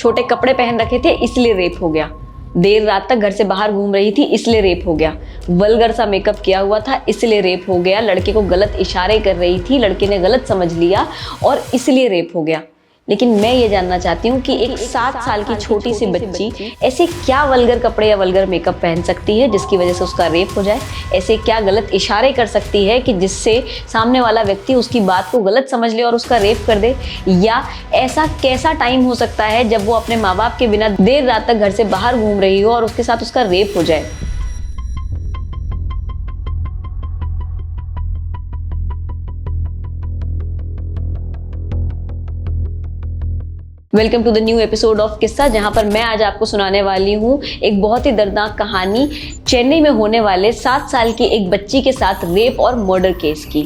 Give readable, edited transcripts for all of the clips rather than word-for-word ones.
छोटे कपड़े पहन रखे थे इसलिए रेप हो गया, देर रात तक घर से बाहर घूम रही थी इसलिए रेप हो गया, वल्गर सा मेकअप किया हुआ था इसलिए रेप हो गया, लड़के को गलत इशारे कर रही थी, लड़के ने गलत समझ लिया और इसलिए रेप हो गया। लेकिन मैं ये जानना चाहती हूँ कि एक 7 साल की छोटी सी बच्ची ऐसे क्या वल्गर कपड़े या वल्गर मेकअप पहन सकती है जिसकी वजह से उसका रेप हो जाए? ऐसे क्या गलत इशारे कर सकती है कि जिससे सामने वाला व्यक्ति उसकी बात को गलत समझ ले और उसका रेप कर दे? या ऐसा कैसा टाइम हो सकता है जब वो अपने माँ बाप के बिना देर रात तक घर से बाहर घूम रही हो और उसके साथ उसका रेप हो जाए? Welcome to the new episode of Kissa, जहां पर मैं आज आपको सुनाने वाली हूं एक बहुत ही दर्दनाक कहानी चेन्नई में होने वाले 7 साल की एक बच्ची के साथ रेप और मर्डर केस की,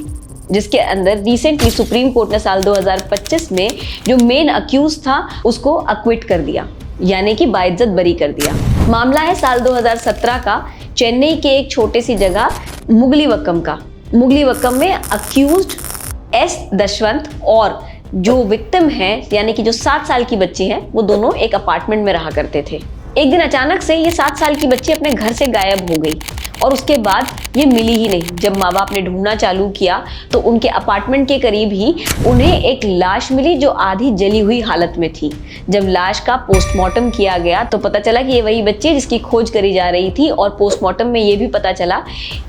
जिसके अंदर रिसेंटली सुप्रीम कोर्ट ने साल 2025 में जो मेन अक्यूज था उसको अक्विट कर दिया, यानी कि बाइज्जत बरी कर दिया। मामला है साल 2017 का, चेन्नई के एक छोटे सी जगह मुगलीवक्कम का। मुगलीवक्कम में अक्यूज्ड एस दशवंत और जो विक्टिम है यानी कि जो 7 साल की बच्ची है, वो दोनों एक अपार्टमेंट में रहा करते थे। एक दिन अचानक से ये 7 साल की बच्ची अपने घर से गायब हो गई और उसके बाद ये मिली ही नहीं। जब माँ बाप ने ढूंढना चालू किया तो उनके अपार्टमेंट के करीब ही उन्हें एक लाश मिली जो आधी जली हुई हालत में थी। जब लाश का पोस्टमार्टम किया गया तो पता चला कि ये वही बच्ची है जिसकी खोज करी जा रही थी, और पोस्टमार्टम में ये भी पता चला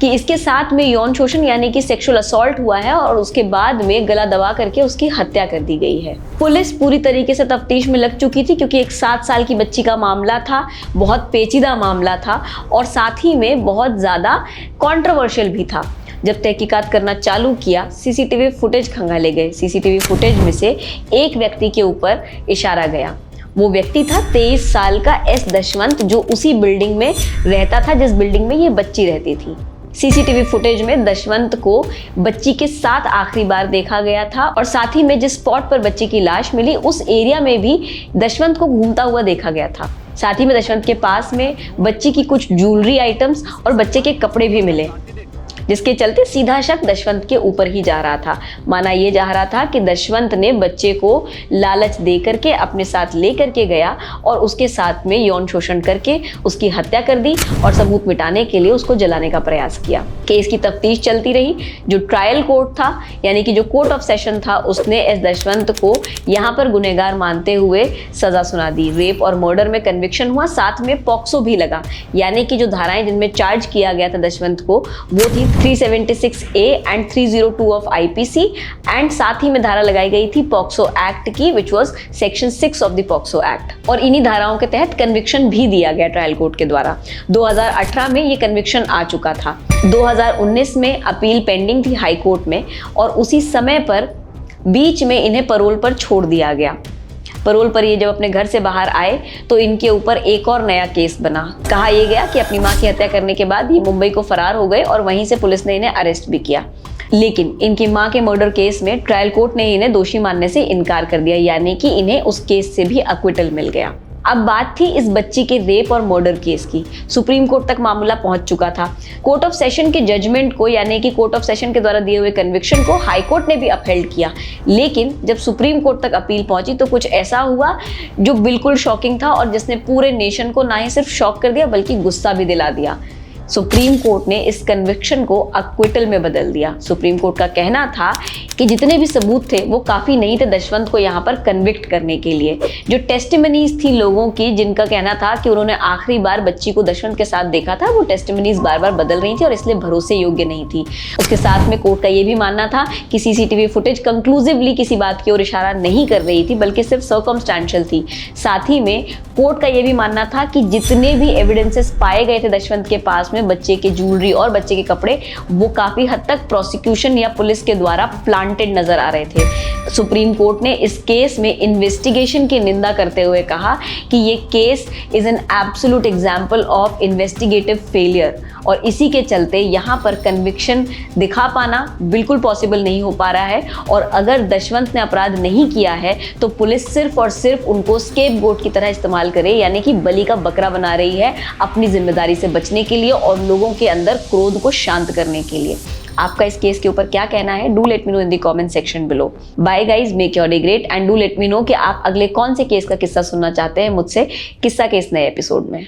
कि इसके साथ में यौन शोषण यानी कि सेक्सुअल असॉल्ट हुआ है और उसके बाद में गला दबा करके उसकी हत्या कर दी गई है। पुलिस पूरी तरीके से तफ्तीश में लग चुकी थी क्योंकि एक 7 साल की बच्ची का मामला था, बहुत पेचीदा मामला था और साथ ही में बहुत ज़्यादा कंट्रोवर्शियल भी था। जब तहकीकात करना चालू किया, सीसीटीवी फुटेज खंगाले गए। सीसीटीवी फुटेज में से एक व्यक्ति के ऊपर इशारा गया। वो व्यक्ति था 23 साल का एस दशवंत, जो उसी बिल्डिंग में रहता था जिस बिल्डिंग में ये बच्ची रहती थी। सीसीटीवी फुटेज में दशवंत को बच्ची के साथ आखिरी बार देखा गया था और साथ ही में जिस स्पॉट पर बच्ची की लाश मिली उस एरिया में भी दशवंत को घूमता हुआ देखा गया था। साथ ही में दशवंत के पास में बच्ची की कुछ ज्वेलरी आइटम्स और बच्चे के कपड़े भी मिले, जिसके चलते सीधा शक दशवंत के ऊपर ही जा रहा था। माना ये जा रहा था कि दशवंत ने बच्चे को लालच दे करके अपने साथ ले करके गया और उसके साथ में यौन शोषण करके उसकी हत्या कर दी और सबूत मिटाने के लिए उसको जलाने का प्रयास किया। केस की तफ्तीश चलती रही। जो ट्रायल कोर्ट था यानी कि जो कोर्ट ऑफ सेशन था, उसने एस दशवंत को यहाँ पर गुनहगार मानते हुए सजा सुना दी। रेप और मर्डर में कन्विक्शन हुआ, साथ में पॉक्सो भी लगा, यानी कि जो धाराएं जिनमें चार्ज किया गया था दशवंत को वो थी 376A and 302 of IPC, and साथ ही में धारा लगाई गई थी पॉक्सो एक्ट की, which was section 6 of the POCSO act. और इन्हीं धाराओं के तहत कन्विक्शन भी दिया गया ट्रायल कोर्ट के द्वारा। 2018 में ये कन्विक्शन आ चुका था। 2019 में अपील पेंडिंग थी हाई कोर्ट में और उसी समय पर बीच में इन्हें पैरोल पर छोड़ दिया गया। पैरोल पर ये जब अपने घर से बाहर आए तो इनके ऊपर एक और नया केस बना। कहा यह गया कि अपनी मां की हत्या करने के बाद ये मुंबई को फरार हो गए और वहीं से पुलिस ने इन्हें अरेस्ट भी किया। लेकिन इनकी मां के मर्डर केस में ट्रायल कोर्ट ने इन्हें दोषी मानने से इनकार कर दिया, यानी कि इन्हें उस केस से भी अक्विटल मिल गया। अब बात थी इस बच्ची के रेप और मर्डर केस की। सुप्रीम कोर्ट तक मामला पहुंच चुका था। कोर्ट ऑफ सेशन के जजमेंट को यानी कि कोर्ट ऑफ सेशन के द्वारा दिए हुए कन्विक्शन को हाई कोर्ट ने भी अपहेल्ड किया। लेकिन जब सुप्रीम कोर्ट तक अपील पहुंची तो कुछ ऐसा हुआ जो बिल्कुल शॉकिंग था और जिसने पूरे नेशन को ना ही सिर्फ शॉक कर दिया बल्कि गुस्सा भी दिला दिया। सुप्रीम कोर्ट ने इस कन्विक्शन को अक्विटल में बदल दिया। सुप्रीम कोर्ट का कहना था कि जितने भी सबूत थे वो काफ़ी नहीं थे दशवंत को यहाँ पर कन्विक्ट करने के लिए। जो टेस्टिमनीज थी लोगों की जिनका कहना था कि उन्होंने आखिरी बार बच्ची को दशवंत के साथ देखा था, वो टेस्टिमनीज बार बार बदल रही थी और इसलिए भरोसे योग्य नहीं थी। उसके साथ में कोर्ट का ये भी मानना था कि सीसीटीवी फुटेज कंक्लूसिवली किसी बात की ओर इशारा नहीं कर रही थी बल्कि सिर्फ सर्कमस्टेंशियल थी। साथ ही में कोर्ट का ये भी मानना था कि जितने भी एविडेंसेस पाए गए थे दशवंत के पास में, बच्चे के ज्वेलरी और बच्चे के कपड़े, वो काफी हद तक प्रोसिक्यूशन या पुलिस के द्वारा प्लांटेड नजर आ रहे थे। सुप्रीम कोर्ट ने इस केस में इन्वेस्टिगेशन की निंदा करते हुए कहा कि ये case is an absolute example of investigative failure और इसी के चलते यहाँ पर कन्विक्शन दिखा पाना बिल्कुल पॉसिबल नहीं हो पा रहा है। और अगर दशवंत ने अपराध नहीं किया है तो पुलिस सिर्फ और सिर्फ उनको स्केपगोट की तरह इस्तेमाल करे, यानी कि बलि का बकरा बना रही है अपनी जिम्मेदारी से बचने के लिए और लोगों के अंदर क्रोध को शांत करने के लिए। आपका इस केस के ऊपर क्या कहना है? Do let me know in the comment section below. Bye guys, make your day great and do let me know कि आप अगले कौन से केस का किस्सा सुनना चाहते हैं मुझसे किस्सा केस नए एपिसोड में।